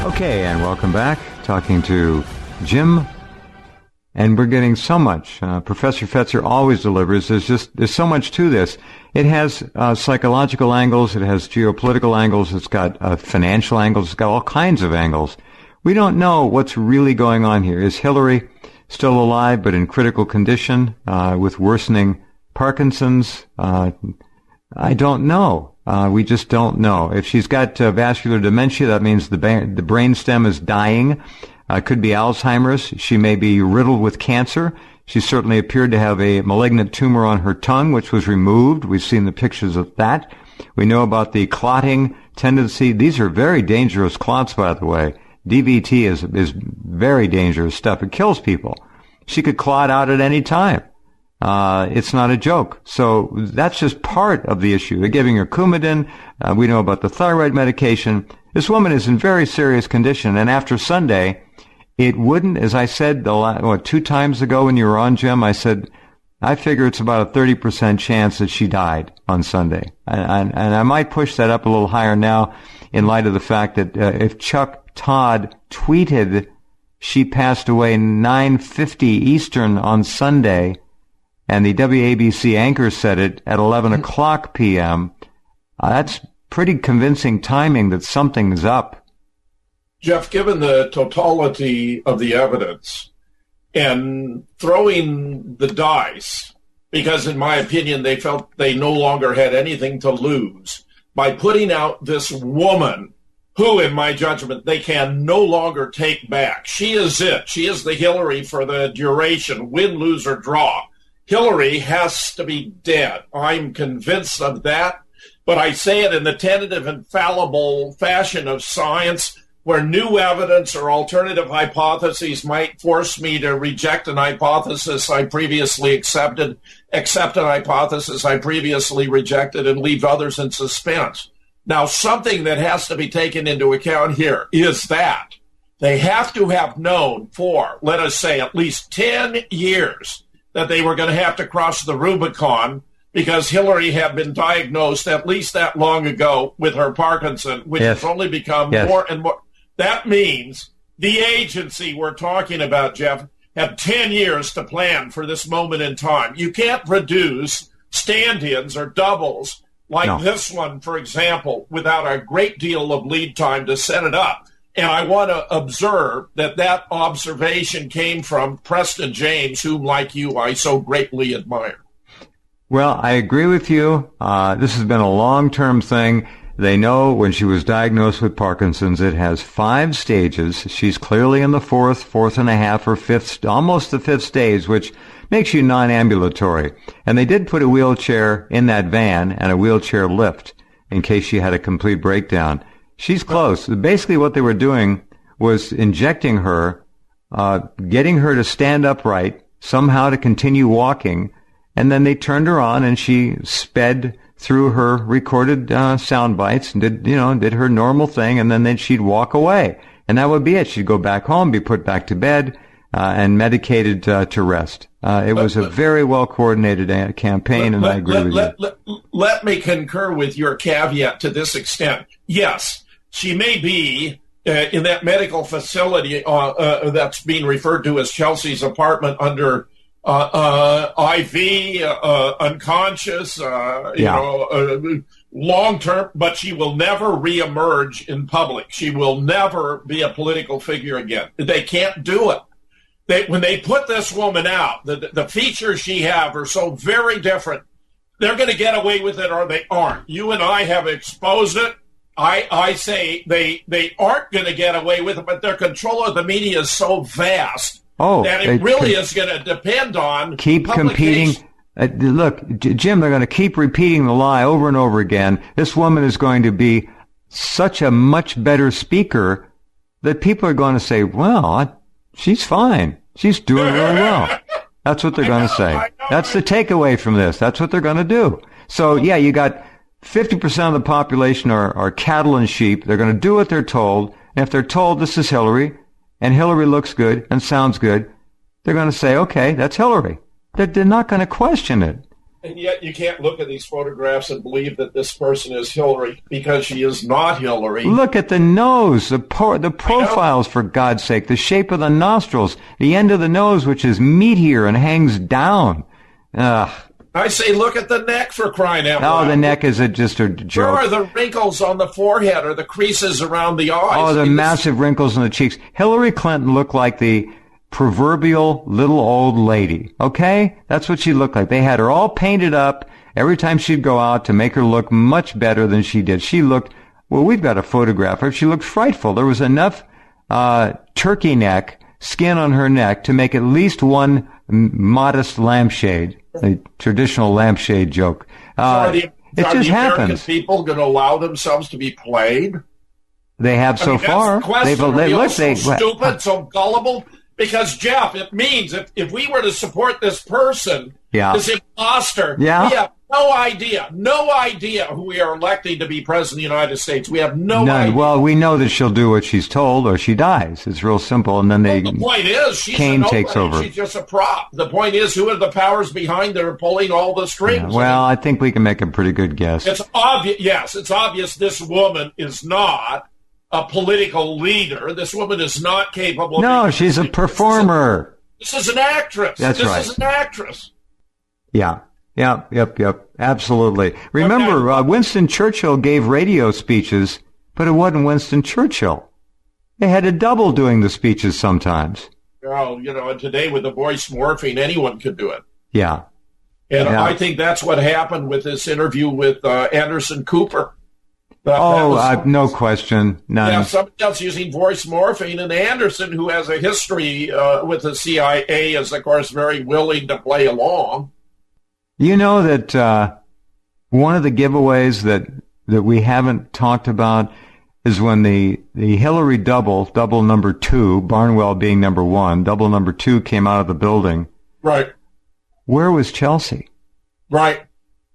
Okay, and welcome back. Talking to Jim, and we're getting so much. Professor Fetzer always delivers. There's so much to this. It has psychological angles. It has geopolitical angles. It's got financial angles. It's got all kinds of angles. We don't know what's really going on here. Is Hillary still alive but in critical condition with worsening Parkinson's? I don't know. We just don't know. If she's got vascular dementia, that means the brain stem is dying. Could be Alzheimer's. She may be riddled with cancer. She certainly appeared to have a malignant tumor on her tongue, which was removed. We've seen the pictures of that. We know about the clotting tendency. These are very dangerous clots, by the way. DVT is very dangerous stuff. It kills people. She could clot out at any time. It's not a joke. So that's just part of the issue. They're giving her Coumadin. We know about the thyroid medication. This woman is in very serious condition. And after Sunday, it wouldn't, as I said 2 times ago when you were on, Jim, I said, I figure it's about a 30% chance that she died on Sunday. And I might push that up a little higher now in light of the fact that if Chuck Todd tweeted she passed away 9:50 Eastern on Sunday, and the WABC anchor said it at 11 o'clock p.m., that's pretty convincing timing that something's up. Jeff, given the totality of the evidence and throwing the dice, because in my opinion they felt they no longer had anything to lose, by putting out this woman who, in my judgment, they can no longer take back. She is it. She is the Hillary for the duration, win, lose, or draw. Hillary has to be dead. I'm convinced of that, but I say it in the tentative and fallible fashion of science, where new evidence or alternative hypotheses might force me to reject an hypothesis I previously accepted, accept an hypothesis I previously rejected, and leave others in suspense. Now, something that has to be taken into account here is that they have to have known for, let us say, at least 10 years that they were going to have to cross the Rubicon, because Hillary had been diagnosed at least that long ago with her Parkinson, which has only become more and more. That means the agency we're talking about, Jeff, had 10 years to plan for this moment in time. You can't produce stand-ins or doubles like this one, for example, without a great deal of lead time to set it up. And I want to observe that that observation came from Preston James, whom, like you, I so greatly admire. Well, I agree with you. This has been a long-term thing. They know when she was diagnosed with Parkinson's, it has 5 stages. She's clearly in the fourth and a half, or fifth, almost the 5th stage, which makes you non-ambulatory. And they did put a wheelchair in that van and a wheelchair lift in case she had a complete breakdown. She's close. Basically what they were doing was injecting her, getting her to stand upright, somehow to continue walking, and then they turned her on and she sped through her recorded sound bites and did her normal thing, and then she'd walk away. And that would be it. She'd go back home, be put back to bed, and medicated to rest. It was a very well-coordinated campaign, and I agree with you. Let me concur with your caveat to this extent. Yes, she may be in that medical facility that's being referred to as Chelsea's apartment under IV, unconscious, long-term, but she will never reemerge in public. She will never be a political figure again. They can't do it. When they put this woman out, the features she have are so very different. They're going to get away with it or they aren't. You and I have exposed it. I say they aren't going to get away with it, but their control of the media is so vast that it really is going to depend on keep competing. Look, Jim, they're going to keep repeating the lie over and over again. This woman is going to be such a much better speaker that people are going to say, well, she's fine. She's doing really well. That's what they're going to say. That's the takeaway from this. That's what they're going to do. So, yeah, you got 50% of the population are cattle and sheep. They're going to do what they're told. And if they're told this is Hillary, and Hillary looks good and sounds good, they're going to say, okay, that's Hillary. They're not going to question it. And yet you can't look at these photographs and believe that this person is Hillary, because she is not Hillary. Look at the nose, the profiles, for God's sake, the shape of the nostrils, the end of the nose, which is meatier and hangs down. I say, look at the neck, for crying out loud. Oh, the neck is just a joke. Where are the wrinkles on the forehead or the creases around the eyes? Oh, the massive wrinkles on the cheeks. Hillary Clinton looked like the proverbial little old lady. Okay? That's what she looked like. They had her all painted up every time she'd go out to make her look much better than she did. She looked, well, we've got a photograph of her. She looked frightful. There was enough turkey neck, skin on her neck to make at least one modest lampshade, a traditional lampshade joke. It just happens. American people going to allow themselves to be played? They have so far. They've so stupid, so gullible. Because, Jeff, it means if we were to support this person, this imposter, we have no idea who we are electing to be president of the United States. We have no idea. Well, we know that she'll do what she's told or she dies. It's real simple. And then the point is, Kane takes over. She's just a prop. The point is, who are the powers behind her pulling all the strings? Yeah, well, I think we can make a pretty good guess. It's obvious. Yes, it's obvious this woman is not a political leader. This woman is not capable. No, she's a performer. This is an actress. That's right. This is an actress. Yeah. Yep. Absolutely. Remember, Winston Churchill gave radio speeches, but it wasn't Winston Churchill. They had a double doing the speeches sometimes. Oh, and today with the voice morphine, anyone could do it. Yeah. And I think that's what happened with this interview with Anderson Cooper. No question. None. Yeah, somebody else using voice morphine, and Anderson, who has a history with the CIA, is, of course, very willing to play along. You know that one of the giveaways that we haven't talked about is when the Hillary double number 2, Barnwell being number 1, double number 2 came out of the building. Right. Where was Chelsea? Right.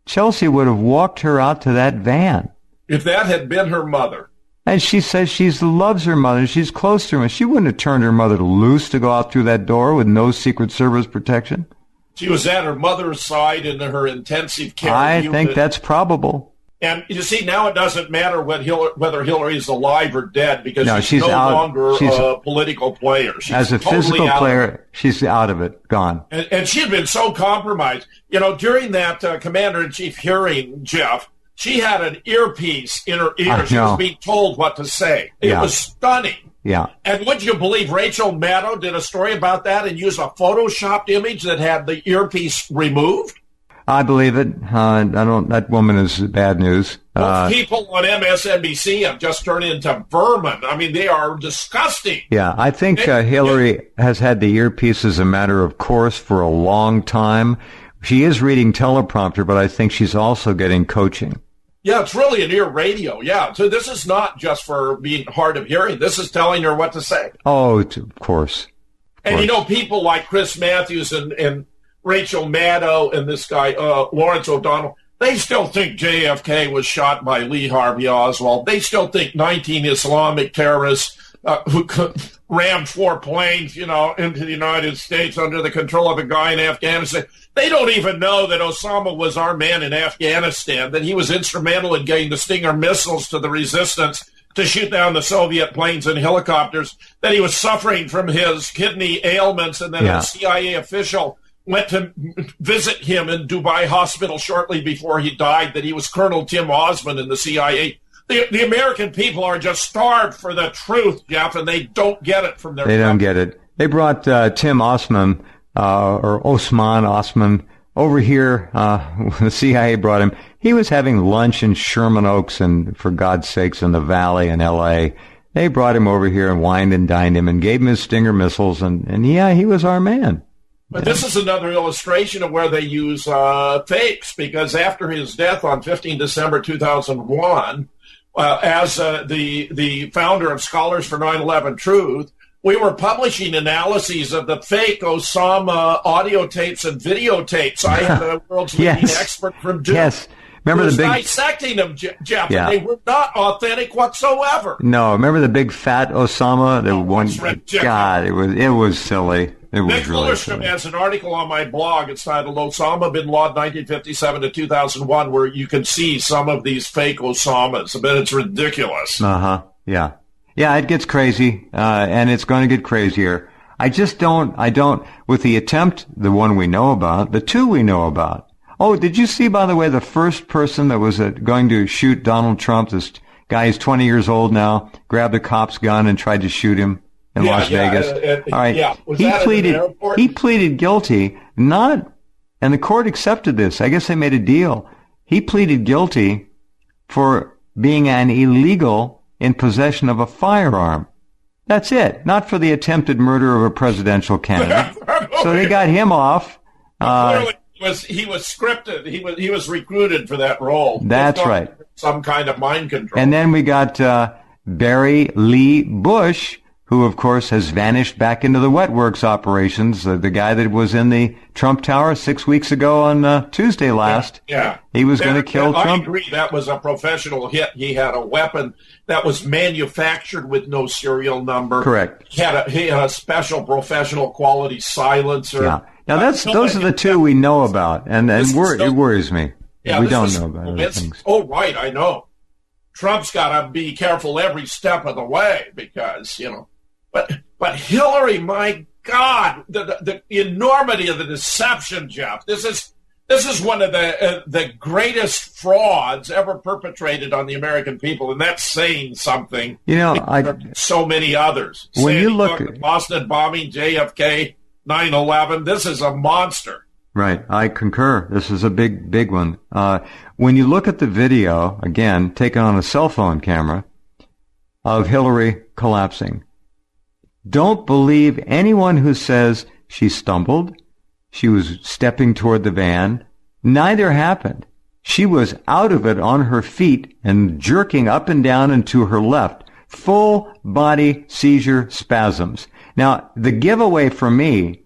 Chelsea would have walked her out to that van. If that had been her mother. And she says she loves her mother. She's close to her. She wouldn't have turned her mother loose to go out through that door with no Secret Service protection. She was at her mother's side in her intensive care unit. I think that's probable. And you see, now it doesn't matter whether Hillary is alive or dead, because she's no longer a political player. She's as a physical player, she's out of it, gone. And she had been so compromised. During that commander-in-chief hearing, Jeff, she had an earpiece in her ear. She was being told what to say. It was stunning. Yeah. And would you believe Rachel Maddow did a story about that and used a photoshopped image that had the earpiece removed? I believe it. That woman is bad news. Most people on MSNBC have just turned into vermin. I mean, they are disgusting. Yeah, I think Hillary has had the earpiece as a matter of course for a long time. She is reading teleprompter, but I think she's also getting coaching. Yeah, it's really an ear radio. Yeah, so this is not just for being hard of hearing. This is telling her what to say. Oh, of course. And people like Chris Matthews and Rachel Maddow and this guy, Lawrence O'Donnell, they still think JFK was shot by Lee Harvey Oswald. They still think 19 Islamic terrorists who rammed 4 planes, into the United States under the control of a guy in Afghanistan. They don't even know that Osama was our man in Afghanistan, that he was instrumental in getting the Stinger missiles to the resistance to shoot down the Soviet planes and helicopters, that he was suffering from his kidney ailments, and that a CIA official went to visit him in Dubai Hospital shortly before he died, that he was Colonel Tim Osmond in the CIA. The American people are just starved for the truth, Jeff, and they don't get it from their They don't get it. They brought Tim Osman, or Osman, over here. The CIA brought him. He was having lunch in Sherman Oaks and, for God's sakes, in the Valley in L.A. They brought him over here and wined and dined him and gave him his Stinger missiles, and he was our man. But this is another illustration of where they use fakes, because after his death on 15 December 2001, as the founder of Scholars for 9/11 Truth, we were publishing analyses of the fake Osama audio tapes and videotapes. I had a world's leading expert from Duke. Yes. Remember the big dissecting them, Jeff, and they were not authentic whatsoever. No, remember the big fat Osama? The one, God, it was silly. It was Nick really Lillerstrom silly. has an article on my blog. It's titled Osama bin Laden 1957 to 2001, where you can see some of these fake Osamas. I mean, it's ridiculous. Yeah. Yeah, it gets crazy, and it's going to get crazier. I don't, with the attempt, the one we know about, the two we know about. Oh, did you see, by the way, the first person that was going to shoot Donald Trump, this guy is 20 years old now, grabbed a cop's gun and tried to shoot him in Las Vegas. All right. Yeah. He pleaded guilty, and the court accepted this. I guess they made a deal. He pleaded guilty for being an illegal in possession of a firearm. That's it. Not for the attempted murder of a presidential candidate. So they got him off. Clearly, he was scripted. He was recruited for that role. That's right. Some kind of mind control. And then we got Barry Lee Bush, who, of course, has vanished back into the wet works operations. The guy that was in the Trump Tower 6 weeks ago on Tuesday last. Yeah. He was going to kill Trump. I agree. That was a professional hit. He had a weapon that was manufactured with no serial number. Correct. He had a special professional quality silencer. Yeah. Now, those are the two we know about, and it worries me. Yeah, we don't know about other things. Oh, right, I know. Trump's got to be careful every step of the way because, But Hillary, my God, the enormity of the deception, Jeff. This is one of the greatest frauds ever perpetrated on the American people, and that's saying something. So many others. When you look at Boston bombing, JFK, 9/11, this is a monster. Right, I concur. This is a big one. When you look at the video, again, taken on a cell phone camera, of Hillary collapsing, don't believe anyone who says she stumbled, she was stepping toward the van. Neither happened. She was out of it on her feet and jerking up and down and to her left. Full body seizure spasms. Now, the giveaway for me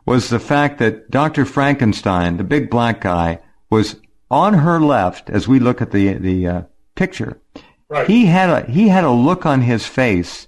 was the fact that Dr. Frankenstein, the big black guy, was on her left as we look at the picture. Right. He had a look on his face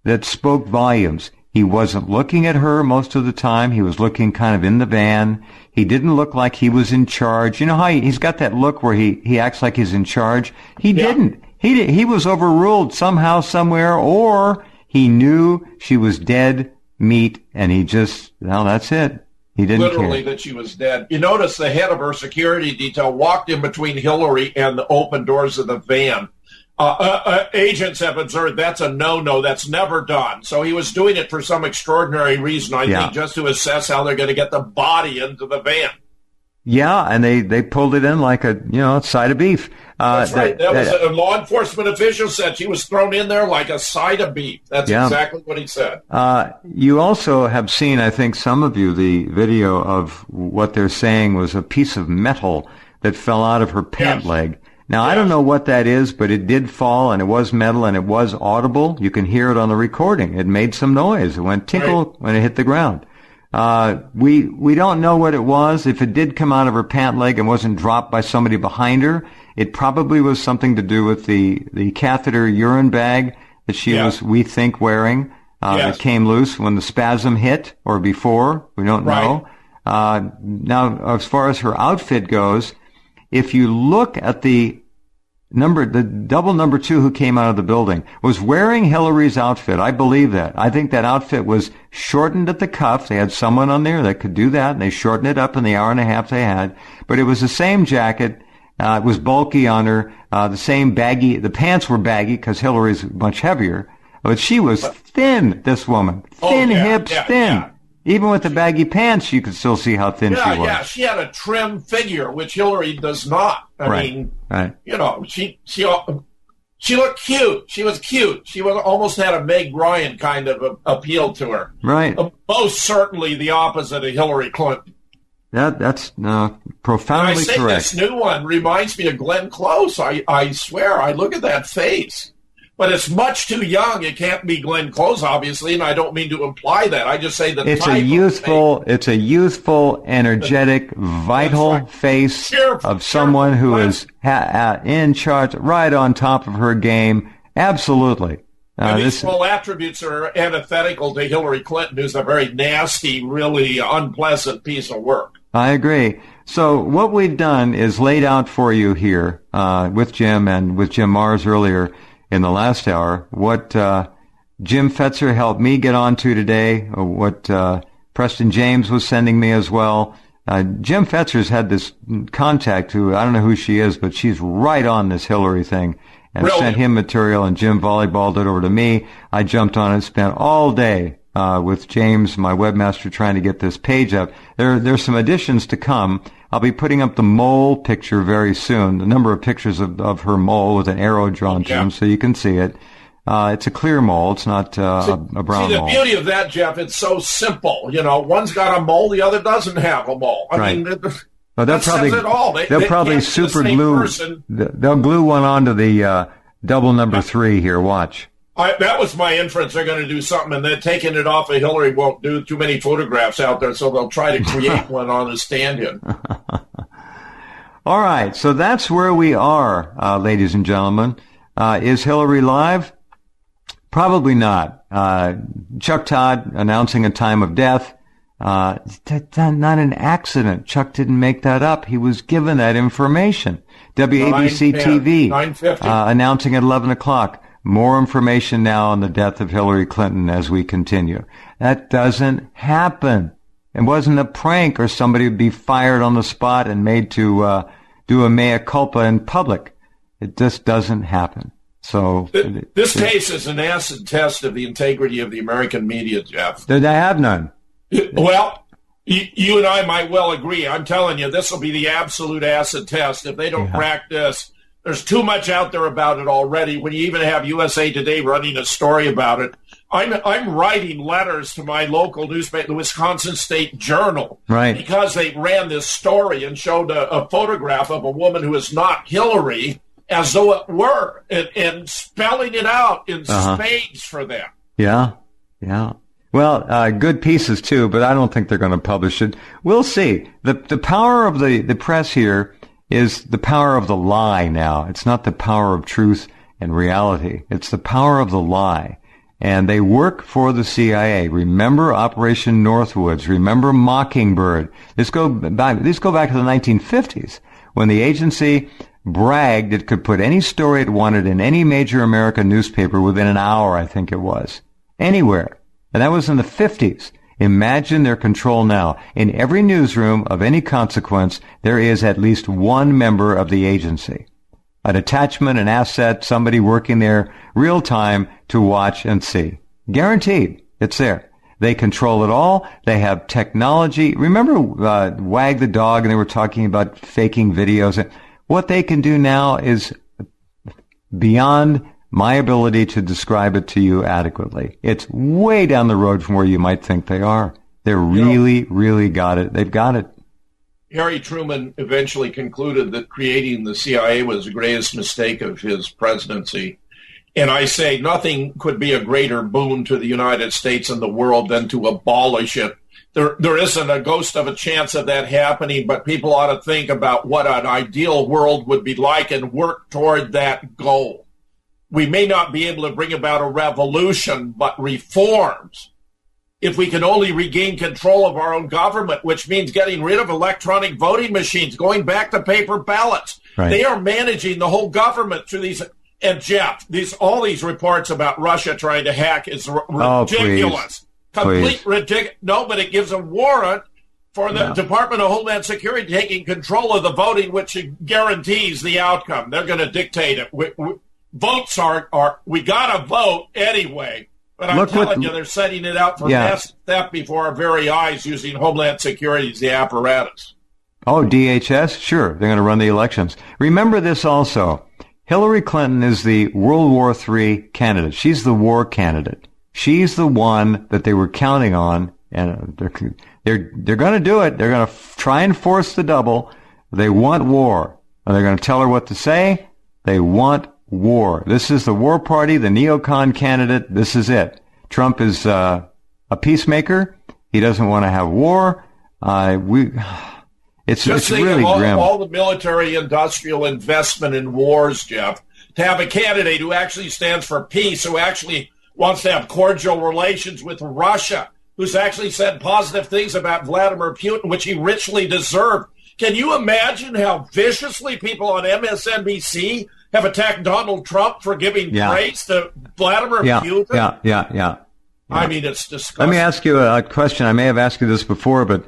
that spoke volumes. He wasn't looking at her most of the time. He was looking kind of in the van. He didn't look like he was in charge. You know how he's got that look where he acts like he's in charge? He didn't. He was overruled somehow, somewhere, or he knew she was dead meat, and he just, well, that's it. He didn't Literally care. that she was dead. You notice the head of her security detail walked in between Hillary and the open doors of the van. Agents have observed that's a no-no. That's never done. So he was doing it for some extraordinary reason, I think, just to assess how they're going to get the body into the van. Yeah, and they pulled it in like a side of beef. That's right. That was a law enforcement official said she was thrown in there like a side of beef. That's exactly what he said. You also have seen, I think some of you, the video of what they're saying was a piece of metal that fell out of her pant leg. Now, I don't know what that is, but it did fall, and it was metal, and it was audible. You can hear it on the recording. It made some noise. It went tinkle when it hit the ground. We don't know what it was. If it did come out of her pant leg and wasn't dropped by somebody behind her, it probably was something to do with the catheter urine bag that she was, we think, wearing. That came loose when the spasm hit or before. We don't know. Now, as far as her outfit goes, if you look at the double number 2 who came out of the building was wearing Hillary's outfit. I believe that. I think that outfit was shortened at the cuff. They had someone on there that could do that, and they shortened it up in the hour and a half they had. But it was the same jacket. It was bulky on her. The same baggy. The pants were baggy because Hillary's much heavier. But she was thin, this woman. Thin hips, thin. Yeah. Even with the baggy pants, you could still see how thin she was. Yeah, she had a trim figure, which Hillary does not. I mean, she looked cute. She was cute. She almost had a Meg Ryan kind of appeal to her. Right. Most certainly the opposite of Hillary Clinton. That's profoundly correct. This new one reminds me of Glenn Close. I swear, I look at that face. But it's much too young. It can't be Glenn Close, obviously, and I don't mean to imply that. I just say that it's a youthful, energetic, vital face of someone who is in charge, right on top of her game. Absolutely. And these small attributes are antithetical to Hillary Clinton, who's a very nasty, really unpleasant piece of work. I agree. So what we've done is laid out for you here with Jim and with Jim Mars earlier in the last hour what Jim Fetzer helped me get onto today, what Preston James was sending me as well. Jim Fetzer's had this contact who, I don't know who she is, but she's right on this Hillary thing. And really? Sent him material, and Jim volleyballed it over to me. I jumped on it, spent all day with James, my webmaster, trying to get this page up. There's some additions to come. I'll be putting up the mole picture very soon, the number of pictures of her mole with an arrow drawn to him, so you can see it. It's a clear mole. It's not a brown mole. See, the beauty of that, Jeff, it's so simple. You know, one's got a mole, the other doesn't have a mole. I mean, well, they'll probably super glue. They'll glue one onto the double number 3 here. Watch. That was my inference. They're going to do something, and then taking it off of Hillary won't do too many photographs out there, so they'll try to create one on the stand-in. All right, so that's where we are, ladies and gentlemen. Is Hillary live? Probably not. Chuck Todd announcing a time of death. That's not an accident. Chuck didn't make that up. He was given that information. WABC TV announcing at 11 o'clock. More information now on the death of Hillary Clinton as we continue. That doesn't happen. It wasn't a prank or somebody would be fired on the spot and made to do a mea culpa in public. It just doesn't happen. So this case is an acid test of the integrity of the American media, Jeff. Did I have none? Well, you and I might well agree. I'm telling you, this will be the absolute acid test. If they don't crack this, there's too much out there about it already. When you even have USA Today running a story about it, I'm writing letters to my local newspaper, the Wisconsin State Journal, right? Because they ran this story and showed a photograph of a woman who is not Hillary, as though it were, and spelling it out in spades for them. Yeah. Well, good pieces too, but I don't think they're going to publish it. We'll see. The power of the press here is the power of the lie now. It's not the power of truth and reality. It's the power of the lie. And they work for the CIA. Remember Operation Northwoods. Remember Mockingbird. These go back to the 1950s when the agency bragged it could put any story it wanted in any major American newspaper within an hour, I think it was. Anywhere. And that was in the 50s. Imagine their control now. In every newsroom of any consequence, there is at least one member of the agency. A detachment, an asset, somebody working there real time to watch and see. Guaranteed. It's there. They control it all. They have technology. Remember Wag the Dog, and they were talking about faking videos. What they can do now is beyond my ability to describe it to you adequately. It's way down the road from where you might think they are. They're really got it. They've got it. Harry Truman eventually concluded that creating the CIA was the greatest mistake of his presidency. And I say nothing could be a greater boon to the United States and the world than to abolish it. There isn't a ghost of a chance of that happening, but people ought to think about what an ideal world would be like and work toward that goal. We may not be able to bring about a revolution, but reforms. If we can only regain control of our own government, which means getting rid of electronic voting machines, going back to paper ballots. Right. They are managing the whole government through these. And Jeff, all these reports about Russia trying to hack is ridiculous. Complete ridiculous. No, but it gives a warrant for the Department of Homeland Security taking control of the voting, which guarantees the outcome. They're going to dictate it. Votes we got to vote anyway. But I'm telling you, they're setting it out for mass theft before our very eyes using Homeland Security as the apparatus. Oh, DHS? Sure. They're going to run the elections. Remember this also. Hillary Clinton is the World War III candidate. She's the war candidate. She's the one that they were counting on, and they're going to do it. They're going to try and force the double. They want war. And they're going to tell her what to say. They want war. This is the war party, the neocon candidate. This is it. Trump is a peacemaker. He doesn't want to have war. It's really grim. All the military-industrial investment in wars, Jeff, to have a candidate who actually stands for peace, who actually wants to have cordial relations with Russia, who's actually said positive things about Vladimir Putin, which he richly deserved. Can you imagine how viciously people on MSNBC have attacked Donald Trump for giving praise to Vladimir Putin? Yeah. I mean, it's disgusting. Let me ask you a question. I may have asked you this before, but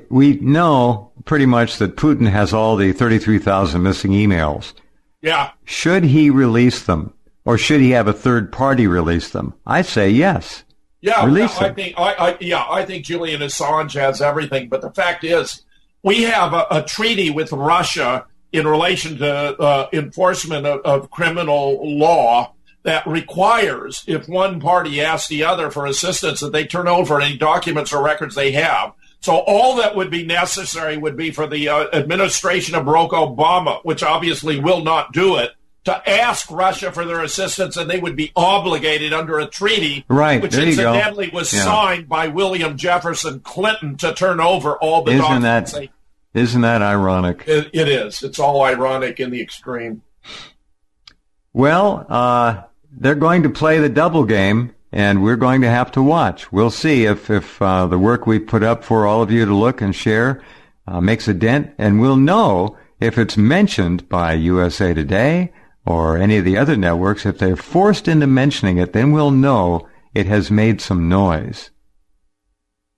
we know pretty much that Putin has all the 33,000 missing emails. Yeah. Should he release them, or should he have a third party release them? I say yes. Yeah, release them. I think Julian Assange has everything. But the fact is, we have a treaty with Russia in relation to enforcement of criminal law that requires, if one party asks the other for assistance, that they turn over any documents or records they have. So all that would be necessary would be for the administration of Barack Obama, which obviously will not do it, to ask Russia for their assistance, and they would be obligated under a treaty, which incidentally was signed by William Jefferson Clinton to turn over all the documents. Isn't that ironic? It is. It's all ironic in the extreme. Well, they're going to play the double game, and we're going to have to watch. We'll see if the work we put up for all of you to look and share makes a dent, and we'll know if it's mentioned by USA Today or any of the other networks. If they're forced into mentioning it, then we'll know it has made some noise.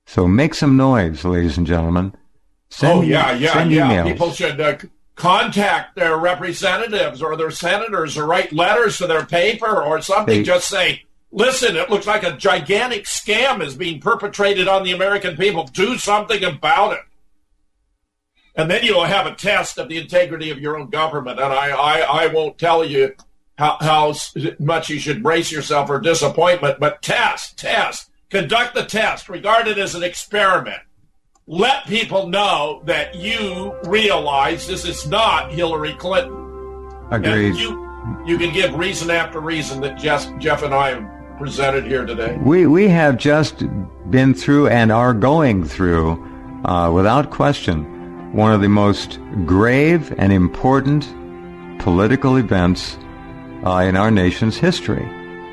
So make some noise, ladies and gentlemen. Send emails. People should contact their representatives or their senators or write letters to their paper or something. Just say, listen, it looks like a gigantic scam is being perpetrated on the American people. Do something about it. And then you'll have a test of the integrity of your own government. And I won't tell you how much you should brace yourself for disappointment, but test, conduct the test, regard it as an experiment. Let people know that you realize this is not Hillary Clinton. Agreed. And you can give reason after reason that Jeff and I have presented here today. We have just been through and are going through, without question, one of the most grave and important political events in our nation's history.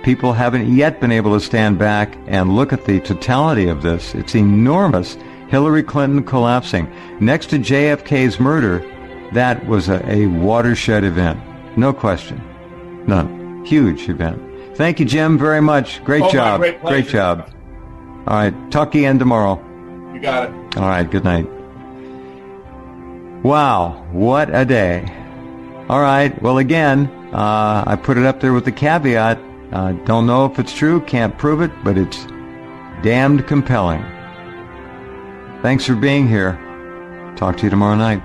People haven't yet been able to stand back and look at the totality of this. It's enormous. Hillary Clinton collapsing. Next to JFK's murder, that was a watershed event. No question. None. Huge event. Thank you, Jim, very much. Great job. Great job. All right. Talk again tomorrow. You got it. All right. Good night. Wow. What a day. All right. Well, again, I put it up there with the caveat. Don't know if it's true. Can't prove it, but it's damned compelling. Thanks for being here. Talk to you tomorrow night.